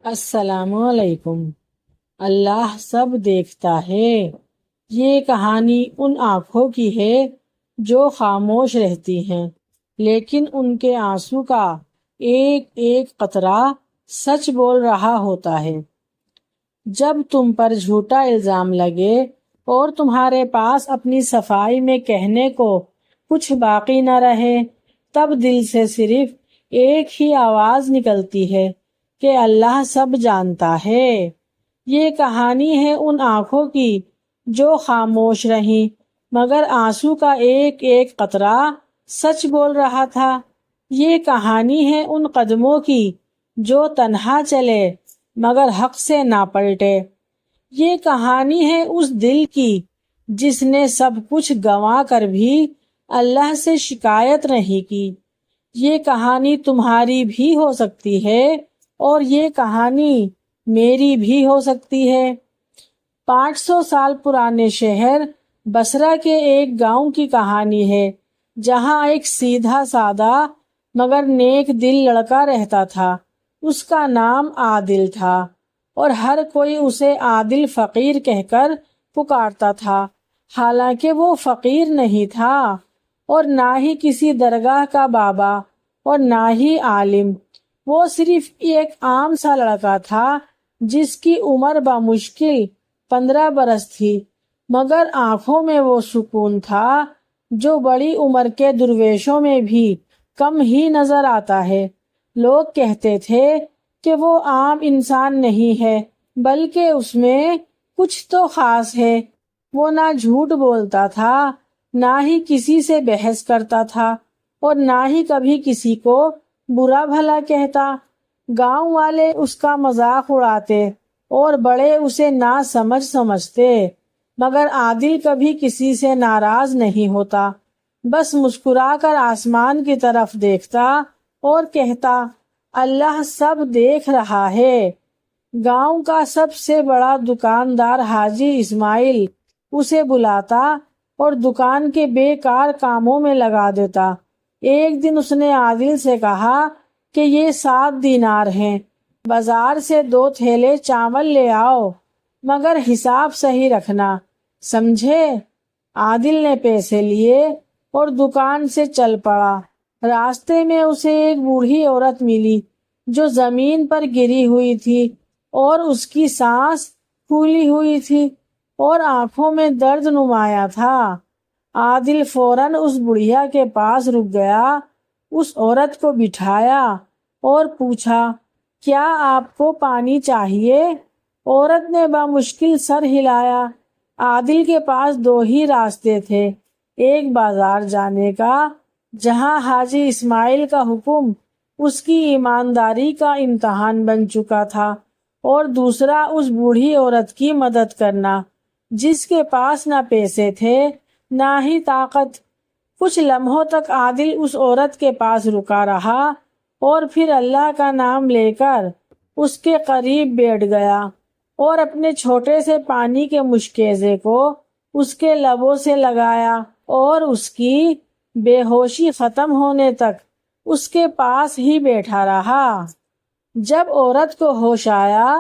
السلام علیکم۔ اللہ سب دیکھتا ہے۔ یہ کہانی ان آنکھوں کی ہے جو خاموش رہتی ہیں، لیکن ان کے آنسو کا ایک ایک قطرہ سچ بول رہا ہوتا ہے۔ جب تم پر جھوٹا الزام لگے اور تمہارے پاس اپنی صفائی میں کہنے کو کچھ باقی نہ رہے، تب دل سے صرف ایک ہی آواز نکلتی ہے کہ اللہ سب جانتا ہے۔ یہ کہانی ہے ان آنکھوں کی جو خاموش رہیں، مگر آنسو کا ایک ایک قطرہ سچ بول رہا تھا۔ یہ کہانی ہے ان قدموں کی جو تنہا چلے مگر حق سے نہ پلٹے۔ یہ کہانی ہے اس دل کی جس نے سب کچھ گنوا کر بھی اللہ سے شکایت نہیں کی۔ یہ کہانی تمہاری بھی ہو سکتی ہے اور یہ کہانی میری بھی ہو سکتی ہے۔ 500 سال پرانے شہر بصرہ کے ایک گاؤں کی کہانی ہے، جہاں ایک سیدھا سادہ مگر نیک دل لڑکا رہتا تھا۔ اس کا نام عادل تھا اور ہر کوئی اسے عادل فقیر کہہ کر پکارتا تھا، حالانکہ وہ فقیر نہیں تھا اور نہ ہی کسی درگاہ کا بابا اور نہ ہی عالم۔ وہ صرف ایک عام سا لڑکا تھا جس کی عمر بمشکل 15 برس تھی، مگر آنکھوں میں وہ سکون تھا جو بڑی عمر کے درویشوں میں بھی کم ہی نظر آتا ہے۔ لوگ کہتے تھے کہ وہ عام انسان نہیں ہے، بلکہ اس میں کچھ تو خاص ہے۔ وہ نہ جھوٹ بولتا تھا، نہ ہی کسی سے بحث کرتا تھا اور نہ ہی کبھی کسی کو برا بھلا کہتا۔ گاؤں والے اس کا مذاق اڑاتے اور بڑے اسے ناسمجھ سمجھتے، مگر عادل کبھی کسی سے ناراض نہیں ہوتا، بس مسکرا کر آسمان کی طرف دیکھتا اور کہتا، اللہ سب دیکھ رہا ہے۔ گاؤں کا سب سے بڑا دکاندار حاجی اسماعیل اسے بلاتا اور دکان کے بیکار کاموں میں لگا دیتا۔ ایک دن اس نے عادل سے کہا کہ یہ 7 دینار ہیں، بازار سے 2 تھیلے چاول لے آؤ، مگر حساب صحیح رکھنا، سمجھے؟ عادل نے پیسے لیے اور دکان سے چل پڑا۔ راستے میں اسے ایک بوڑھی عورت ملی جو زمین پر گری ہوئی تھی اور اس کی سانس پھولی ہوئی تھی اور آنکھوں میں درد نمایاں تھا۔ عادل فوراً اس بڑھیا کے پاس رک گیا، اس عورت کو بٹھایا اور پوچھا، کیا آپ کو پانی چاہیے؟ عورت نے بمشکل سر ہلایا۔ عادل کے پاس 2 ہی راستے تھے، ایک بازار جانے کا جہاں حاجی اسماعیل کا حکم اس کی ایمانداری کا امتحان بن چکا تھا، اور دوسرا اس بوڑھی عورت کی مدد کرنا جس کے پاس نہ پیسے تھے نہ ہی طاقت۔ کچھ لمحوں تک عادل اس عورت کے پاس رکا رہا اور پھر اللہ کا نام لے کر اس کے قریب بیٹھ گیا اور اپنے چھوٹے سے پانی کے مشکیزے کو اس کے لبوں سے لگایا اور اس کی بے ہوشی ختم ہونے تک اس کے پاس ہی بیٹھا رہا۔ جب عورت کو ہوش آیا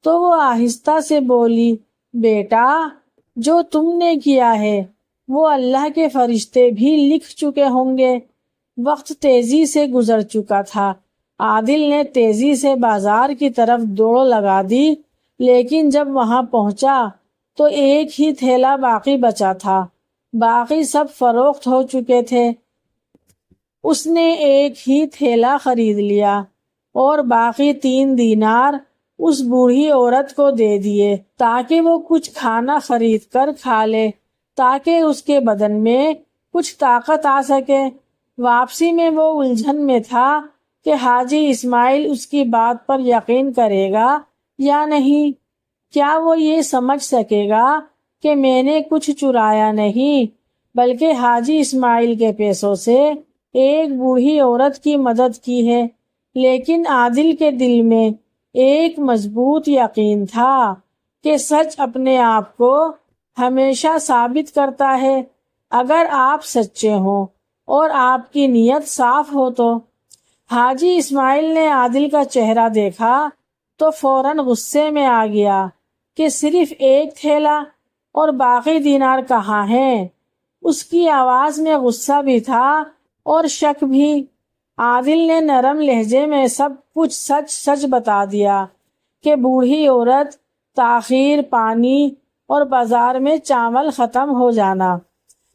تو وہ آہستہ سے بولی، بیٹا، جو تم نے کیا ہے وہ اللہ کے فرشتے بھی لکھ چکے ہوں گے۔ وقت تیزی سے گزر چکا تھا۔ عادل نے تیزی سے بازار کی طرف دوڑ لگا دی، لیکن جب وہاں پہنچا تو ایک ہی تھیلا باقی بچا تھا، باقی سب فروخت ہو چکے تھے۔ اس نے ایک ہی تھیلا خرید لیا اور باقی 3 دینار اس بوڑھی عورت کو دے دیے تاکہ وہ کچھ کھانا خرید کر کھا لے، تاکہ اس کے بدن میں کچھ طاقت آ سکے۔ واپسی میں وہ الجھن میں تھا کہ حاجی اسماعیل اس کی بات پر یقین کرے گا یا نہیں۔ کیا وہ یہ سمجھ سکے گا کہ میں نے کچھ چرایا نہیں بلکہ حاجی اسماعیل کے پیسوں سے ایک بوڑھی عورت کی مدد کی ہے؟ لیکن عادل کے دل میں ایک مضبوط یقین تھا کہ سچ اپنے آپ کو ہمیشہ ثابت کرتا ہے، اگر آپ سچے ہوں اور آپ کی نیت صاف ہو تو۔ حاجی اسماعیل نے عادل کا چہرہ دیکھا تو فوراً غصے میں آ گیا کہ صرف ایک تھیلا اور باقی دینار کہاں ہیں۔ اس کی آواز میں غصہ بھی تھا اور شک بھی۔ عادل نے نرم لہجے میں سب کچھ سچ سچ بتا دیا کہ بوڑھی عورت، تاخیر، پانی اور بازار میں چاول ختم ہو جانا۔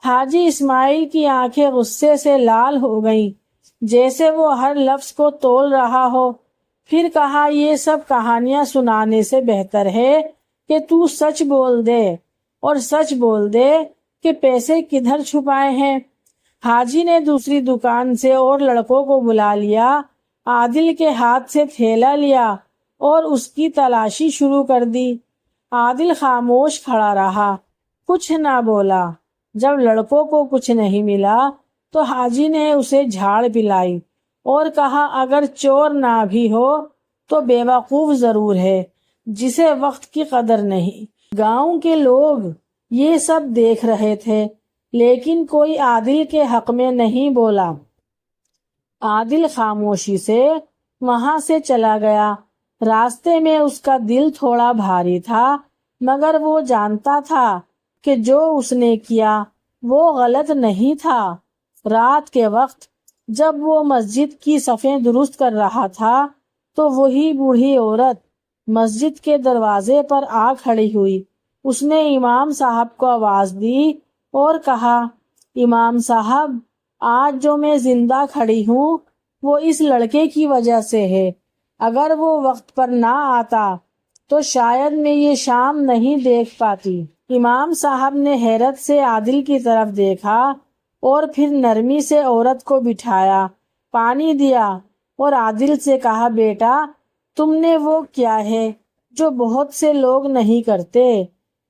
حاجی اسماعیل کی آنکھیں غصے سے لال ہو گئیں، جیسے وہ ہر لفظ کو تول رہا ہو۔ پھر کہا، یہ سب کہانیاں سنانے سے بہتر ہے کہ تو سچ بول دے، اور سچ بول دے کہ پیسے کدھر چھپائے ہیں۔ حاجی نے دوسری دکان سے اور لڑکوں کو بلا لیا، عادل کے ہاتھ سے تھیلا لیا اور اس کی تلاشی شروع کر دی۔ عادل خاموش کھڑا رہا، کچھ نہ بولا۔ جب لڑکوں کو کچھ نہیں ملا تو حاجی نے اسے جھاڑ پلائی اور کہا، اگر چور نہ بھی ہو تو بے وقوف ضرور ہے، جسے وقت کی قدر نہیں۔ گاؤں کے لوگ یہ سب دیکھ رہے تھے، لیکن کوئی عادل کے حق میں نہیں بولا۔ عادل خاموشی سے وہاں سے چلا گیا۔ راستے میں اس کا دل تھوڑا بھاری تھا، مگر وہ جانتا تھا کہ جو اس نے کیا وہ غلط نہیں تھا۔ رات کے وقت جب وہ مسجد کی صفیں درست کر رہا تھا تو وہی بوڑھی عورت مسجد کے دروازے پر آ کھڑی ہوئی۔ اس نے امام صاحب کو آواز دی اور کہا، امام صاحب، آج جو میں زندہ کھڑی ہوں وہ اس لڑکے کی وجہ سے ہے۔ اگر وہ وقت پر نہ آتا تو شاید میں یہ شام نہیں دیکھ پاتی۔ امام صاحب نے حیرت سے عادل کی طرف دیکھا اور پھر نرمی سے عورت کو بٹھایا، پانی دیا اور عادل سے کہا، بیٹا، تم نے وہ کیا ہے جو بہت سے لوگ نہیں کرتے،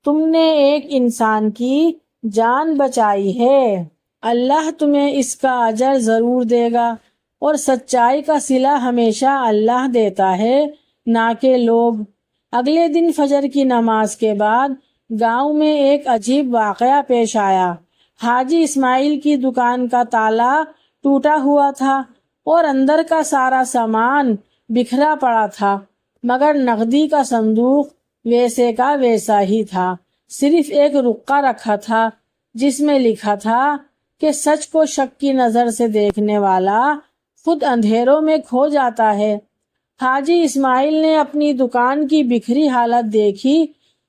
تم نے ایک انسان کی جان بچائی ہے۔ اللہ تمہیں اس کا اجر ضرور دے گا، اور سچائی کا صلہ ہمیشہ اللہ دیتا ہے، نہ کہ لوگ۔ اگلے دن فجر کی نماز کے بعد گاؤں میں ایک عجیب واقعہ پیش آیا۔ حاجی اسماعیل کی دکان کا تالا ٹوٹا ہوا تھا اور اندر کا سارا سامان بکھرا پڑا تھا، مگر نقدی کا صندوق ویسے کا ویسا ہی تھا۔ صرف ایک رقعہ رکھا تھا جس میں لکھا تھا کہ سچ کو شک کی نظر سے دیکھنے والا خود اندھیروں میں کھو جاتا ہے۔ حاجی اسماعیل نے اپنی دکان کی بکھری حالت دیکھی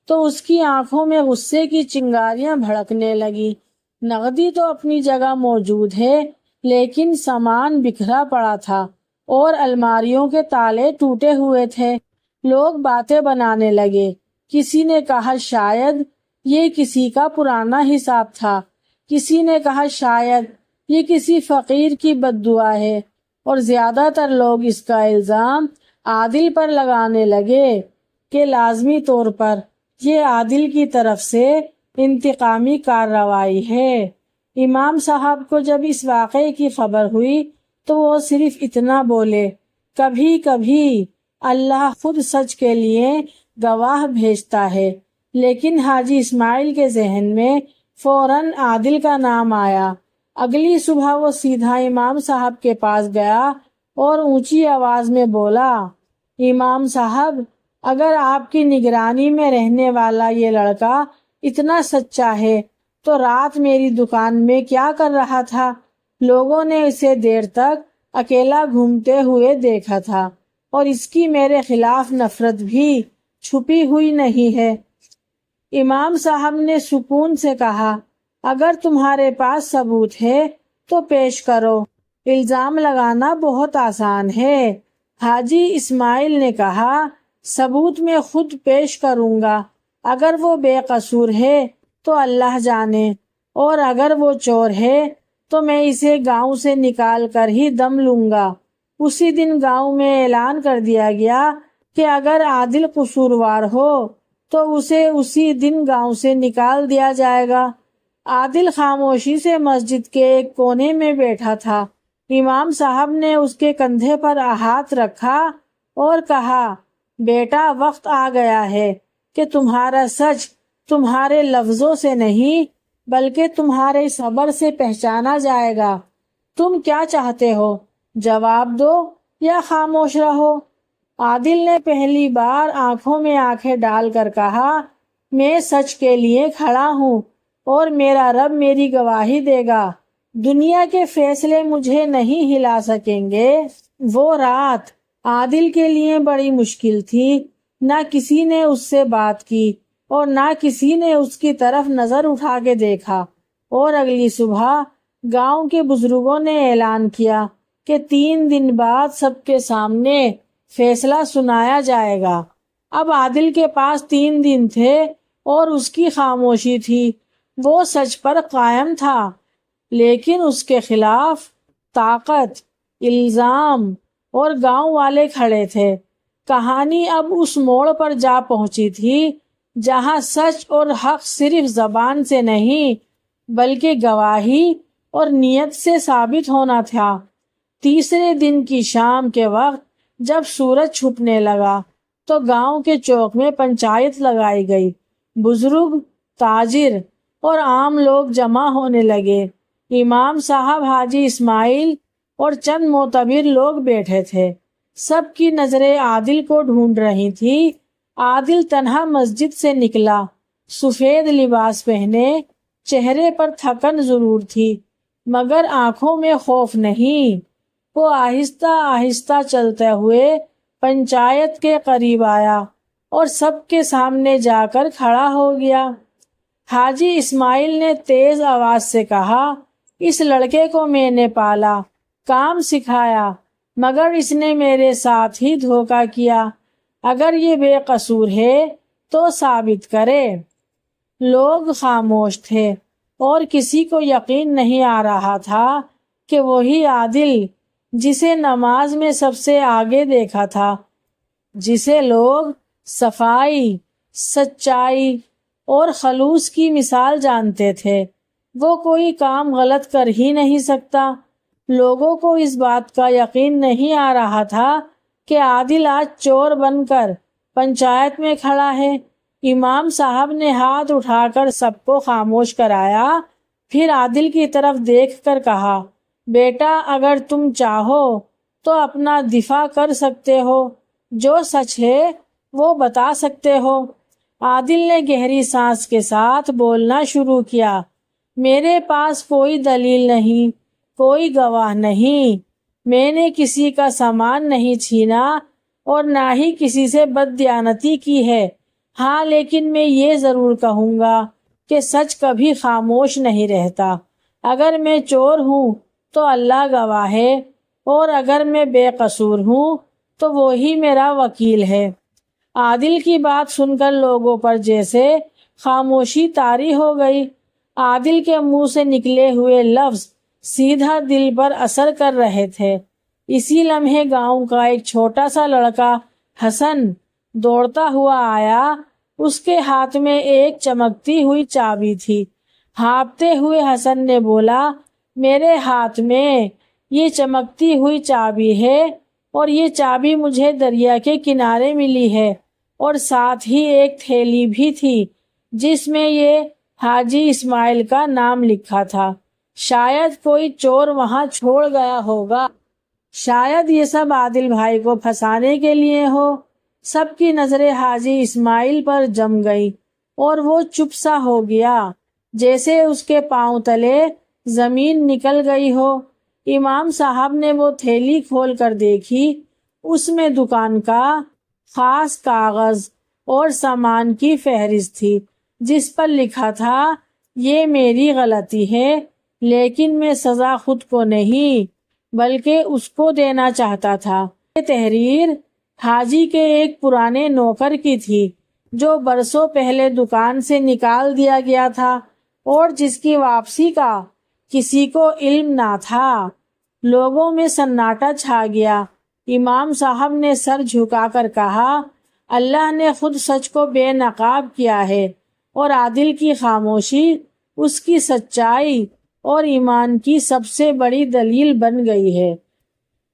تو اس کی آنکھوں میں غصے کی چنگاریاں بھڑکنے لگی۔ نقدی تو اپنی جگہ موجود ہے، لیکن سامان بکھرا پڑا تھا اور الماریوں کے تالے ٹوٹے ہوئے تھے۔ لوگ باتیں بنانے لگے۔ کسی نے کہا، شاید یہ کسی کا پرانا حساب تھا۔ کسی نے کہا، شاید یہ کسی فقیر کی بد دعا ہے، اور زیادہ تر لوگ اس کا الزام عادل پر لگانے لگے کہ لازمی طور پر یہ عادل کی طرف سے انتقامی کارروائی ہے۔ امام صاحب کو جب اس واقعے کی خبر ہوئی تو وہ صرف اتنا بولے، کبھی کبھی اللہ خود سچ کے لیے گواہ بھیجتا ہے۔ لیکن حاجی اسماعیل کے ذہن میں فوراً عادل کا نام آیا۔ اگلی صبح وہ سیدھا امام صاحب کے پاس گیا اور اونچی آواز میں بولا، امام صاحب، اگر آپ کی نگرانی میں رہنے والا یہ لڑکا اتنا سچا ہے تو رات میری دکان میں کیا کر رہا تھا؟ لوگوں نے اسے دیر تک اکیلا گھومتے ہوئے دیکھا تھا، اور اس کی میرے خلاف نفرت بھی چھپی ہوئی نہیں ہے۔ امام صاحب نے سکون سے کہا، اگر تمہارے پاس ثبوت ہے تو پیش کرو، الزام لگانا بہت آسان ہے۔ حاجی اسماعیل نے کہا، ثبوت میں خود پیش کروں گا، اگر وہ بے قصور ہے تو اللہ جانے، اور اگر وہ چور ہے تو میں اسے گاؤں سے نکال کر ہی دم لوں گا۔ اسی دن گاؤں میں اعلان کر دیا گیا کہ اگر عادل قصوروار ہو تو اسے اسی دن گاؤں سے نکال دیا جائے گا۔ عادل خاموشی سے مسجد کے ایک کونے میں بیٹھا تھا۔ امام صاحب نے اس کے کندھے پر ہاتھ رکھا اور کہا، بیٹا، وقت آ گیا ہے کہ تمہارا سچ تمہارے لفظوں سے نہیں بلکہ تمہارے صبر سے پہچانا جائے گا۔ تم کیا چاہتے ہو؟ جواب دو یا خاموش رہو۔ عادل نے پہلی بار آنکھوں میں آنکھیں ڈال کر کہا، میں سچ کے لیے کھڑا ہوں اور میرا رب میری گواہی دے گا، دنیا کے فیصلے مجھے نہیں ہلا سکیں گے۔ وہ رات عادل کے لیے بڑی مشکل تھی، نہ کسی نے اس سے بات کی اور نہ کسی نے اس کی طرف نظر اٹھا کے دیکھا، اور اگلی صبح گاؤں کے بزرگوں نے اعلان کیا کہ 3 دن بعد سب کے سامنے فیصلہ سنایا جائے گا۔ اب عادل کے پاس 3 دن تھے اور اس کی خاموشی تھی، وہ سچ پر قائم تھا، لیکن اس کے خلاف طاقت، الزام اور گاؤں والے کھڑے تھے۔ کہانی اب اس موڑ پر جا پہنچی تھی جہاں سچ اور حق صرف زبان سے نہیں بلکہ گواہی اور نیت سے ثابت ہونا تھا۔ تیسرے دن کی شام کے وقت جب سورج چھپنے لگا تو گاؤں کے چوک میں پنچایت لگائی گئی۔ بزرگ، تاجر اور عام لوگ جمع ہونے لگے۔ امام صاحب، حاجی اسماعیل اور چند معتبر لوگ بیٹھے تھے۔ سب کی نظریں عادل کو ڈھونڈ رہی تھی۔ عادل تنہا مسجد سے نکلا، سفید لباس پہنے، چہرے پر تھکن ضرور تھی مگر آنکھوں میں خوف نہیں۔ وہ آہستہ آہستہ چلتے ہوئے پنچایت کے قریب آیا اور سب کے سامنے جا کر کھڑا ہو گیا۔ حاجی اسماعیل نے تیز آواز سے کہا، اس لڑکے کو میں نے پالا، کام سکھایا، مگر اس نے میرے ساتھ ہی دھوکہ کیا۔ اگر یہ بے قصور ہے تو ثابت کرے۔ لوگ خاموش تھے اور کسی کو یقین نہیں آ رہا تھا کہ وہی عادل جسے نماز میں سب سے آگے دیکھا تھا، جسے لوگ صفائی، سچائی اور خلوص کی مثال جانتے تھے، وہ کوئی کام غلط کر ہی نہیں سکتا۔ لوگوں کو اس بات کا یقین نہیں آ رہا تھا کہ عادل آج چور بن کر پنچایت میں کھڑا ہے۔ امام صاحب نے ہاتھ اٹھا کر سب کو خاموش کرایا، پھر عادل کی طرف دیکھ کر کہا، بیٹا، اگر تم چاہو تو اپنا دفاع کر سکتے ہو، جو سچ ہے وہ بتا سکتے ہو۔ عادل نے گہری سانس کے ساتھ بولنا شروع کیا، میرے پاس کوئی دلیل نہیں، کوئی گواہ نہیں، میں نے کسی کا سامان نہیں چھینا اور نہ ہی کسی سے بددیانتی کی ہے۔ ہاں، لیکن میں یہ ضرور کہوں گا کہ سچ کبھی خاموش نہیں رہتا۔ اگر میں چور ہوں تو اللہ گواہ ہے، اور اگر میں بے قصور ہوں تو وہی میرا وکیل ہے۔ عادل کی بات سن کر لوگوں پر جیسے خاموشی طاری ہو گئی۔ عادل کے منہ سے نکلے ہوئے لفظ سیدھا دل پر اثر کر رہے تھے۔ اسی لمحے گاؤں کا ایک چھوٹا سا لڑکا حسن دوڑتا ہوا آیا۔ اس کے ہاتھ میں ایک چمکتی ہوئی چابی تھی۔ ہانپتے ہوئے حسن نے بولا، میرے ہاتھ میں یہ چمکتی ہوئی چابی ہے اور یہ چابی مجھے دریا کے کنارے ملی ہے، اور ساتھ ہی ایک تھیلی بھی تھی جس میں یہ حاجی اسماعیل کا نام لکھا تھا۔ شاید کوئی چور وہاں چھوڑ گیا ہوگا، شاید یہ سب عادل بھائی کو پھنسانے کے لیے ہو۔ سب کی نظریں حاجی اسماعیل پر جم گئی اور وہ چپ سا ہو گیا، جیسے اس کے پاؤں تلے زمین نکل گئی ہو۔ امام صاحب نے وہ تھیلی کھول کر دیکھی۔ اس میں دکان کا خاص کاغذ اور سامان کی فہرست تھی، جس پر لکھا تھا، یہ میری غلطی ہے، لیکن میں سزا خود کو نہیں بلکہ اس کو دینا چاہتا تھا۔ یہ تحریر حاجی کے ایک پرانے نوکر کی تھی جو برسوں پہلے دکان سے نکال دیا گیا تھا اور جس کی واپسی کا کسی کو علم نہ تھا۔ لوگوں میں سناٹا چھا گیا۔ امام صاحب نے سر جھکا کر کہا، اللہ نے خود سچ کو بے نقاب کیا ہے، اور عادل کی خاموشی اس کی سچائی اور ایمان کی سب سے بڑی دلیل بن گئی ہے۔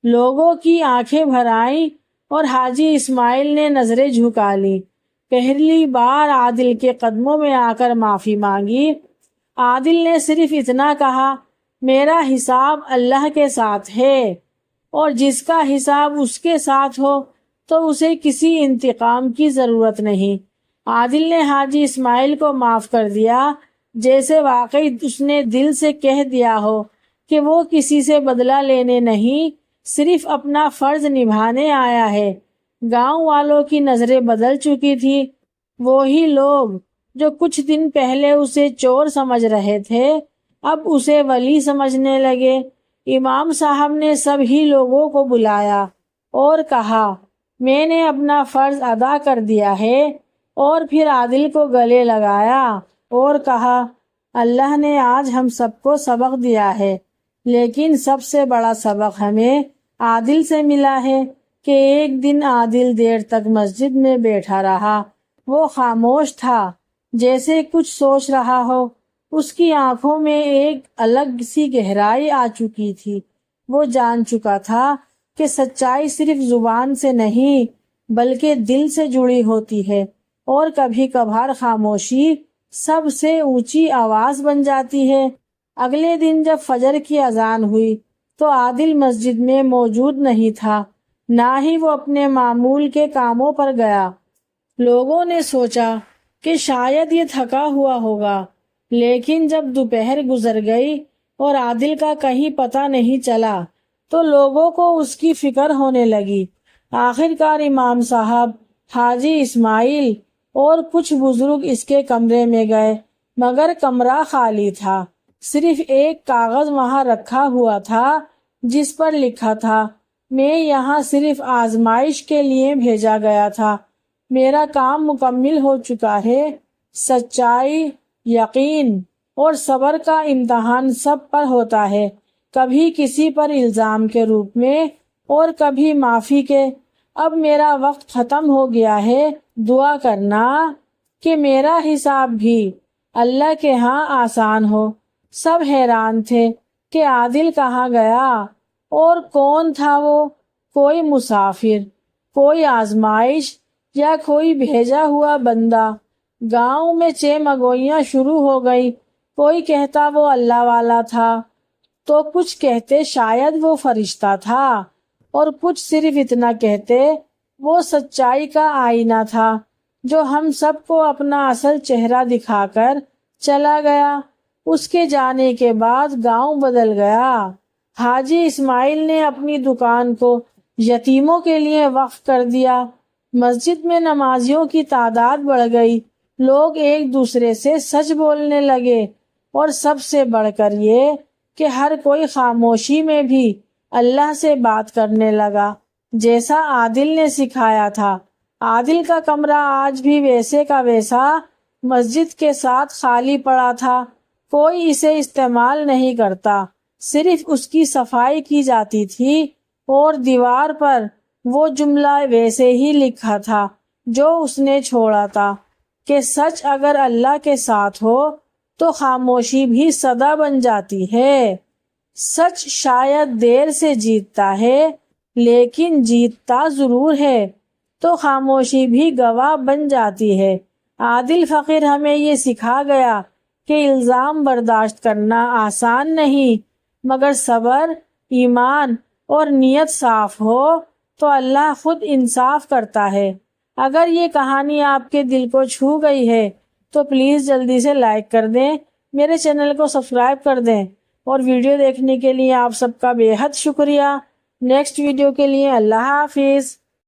لوگوں کی آنکھیں بھر آئیں اور حاجی اسماعیل نے نظریں جھکا لی۔ پہلی بار عادل کے قدموں میں آ کر معافی مانگی۔ عادل نے صرف اتنا کہا، میرا حساب اللہ کے ساتھ ہے، اور جس کا حساب اس کے ساتھ ہو تو اسے کسی انتقام کی ضرورت نہیں۔ عادل نے حاجی اسماعیل کو معاف کر دیا، جیسے واقعی اس نے دل سے کہہ دیا ہو کہ وہ کسی سے بدلہ لینے نہیں، صرف اپنا فرض نبھانے آیا ہے۔ گاؤں والوں کی نظریں بدل چکی تھی۔ وہی لوگ جو کچھ دن پہلے اسے چور سمجھ رہے تھے اب اسے ولی سمجھنے لگے۔ امام صاحب نے سبھی لوگوں کو بلایا اور کہا، میں نے اپنا فرض ادا کر دیا ہے، اور پھر عادل کو گلے لگایا اور کہا، اللہ نے آج ہم سب کو سبق دیا ہے، لیکن سب سے بڑا سبق ہمیں عادل سے ملا ہے کہ ایک دن عادل دیر تک مسجد میں بیٹھا رہا۔ وہ خاموش تھا، جیسے کچھ سوچ رہا ہو۔ اس کی آنکھوں میں ایک الگ سی گہرائی آ چکی تھی۔ وہ جان چکا تھا کہ سچائی صرف زبان سے نہیں بلکہ دل سے جڑی ہوتی ہے، اور کبھی کبھار خاموشی سب سے اونچی آواز بن جاتی ہے۔ اگلے دن جب فجر کی اذان ہوئی تو عادل مسجد میں موجود نہیں تھا، نہ ہی وہ اپنے معمول کے کاموں پر گیا۔ لوگوں نے سوچا کہ شاید یہ تھکا ہوا ہوگا، لیکن جب دوپہر گزر گئی اور عادل کا کہیں پتہ نہیں چلا تو لوگوں کو اس کی فکر ہونے لگی۔ آخر کار امام صاحب، حاجی اسماعیل اور کچھ بزرگ اس کے کمرے میں گئے، مگر کمرہ خالی تھا۔ صرف ایک کاغذ وہاں رکھا ہوا تھا جس پر لکھا تھا، میں یہاں صرف آزمائش کے لیے بھیجا گیا تھا، میرا کام مکمل ہو چکا ہے۔ سچائی، یقین اور صبر کا امتحان سب پر ہوتا ہے، کبھی کسی پر الزام کے روپ میں اور کبھی معافی کے۔ اب میرا وقت ختم ہو گیا ہے، دعا کرنا کہ میرا حساب بھی اللہ کے ہاں آسان ہو۔ سب حیران تھے کہ عادل کہاں گیا، اور کون تھا وہ؟ کوئی مسافر، کوئی آزمائش، یا کوئی بھیجا ہوا بندہ؟ گاؤں میں چیمگوئیاں شروع ہو گئی۔ کوئی کہتا وہ اللہ والا تھا، تو کچھ کہتے شاید وہ فرشتہ تھا، اور کچھ صرف اتنا کہتے وہ سچائی کا آئینہ تھا جو ہم سب کو اپنا اصل چہرہ دکھا کر چلا گیا۔ اس کے جانے کے بعد گاؤں بدل گیا۔ حاجی اسماعیل نے اپنی دکان کو یتیموں کے لیے وقف کر دیا۔ مسجد میں نمازیوں کی تعداد بڑھ گئی، لوگ ایک دوسرے سے سچ بولنے لگے، اور سب سے بڑھ کر یہ کہ ہر کوئی خاموشی میں بھی اللہ سے بات کرنے لگا، جیسا عادل نے سکھایا تھا۔ عادل کا کمرہ آج بھی ویسے کا ویسا مسجد کے ساتھ خالی پڑا تھا، کوئی اسے استعمال نہیں کرتا، صرف اس کی صفائی کی جاتی تھی، اور دیوار پر وہ جملہ ویسے ہی لکھا تھا جو اس نے چھوڑا تھا کہ سچ اگر اللہ کے ساتھ ہو تو خاموشی بھی صدا بن جاتی ہے۔ سچ شاید دیر سے جیتتا ہے، لیکن جیتتا ضرور ہے، تو خاموشی بھی گواہ بن جاتی ہے۔ عادل فقیر ہمیں یہ سکھا گیا کہ الزام برداشت کرنا آسان نہیں، مگر صبر، ایمان اور نیت صاف ہو تو اللہ خود انصاف کرتا ہے۔ اگر یہ کہانی آپ کے دل کو چھو گئی ہے تو پلیز جلدی سے لائک کر دیں، میرے چینل کو سبسکرائب کر دیں، اور ویڈیو دیکھنے کے لیے آپ سب کا بے حد شکریہ۔ نیکسٹ ویڈیو کے لیے اللہ حافظ۔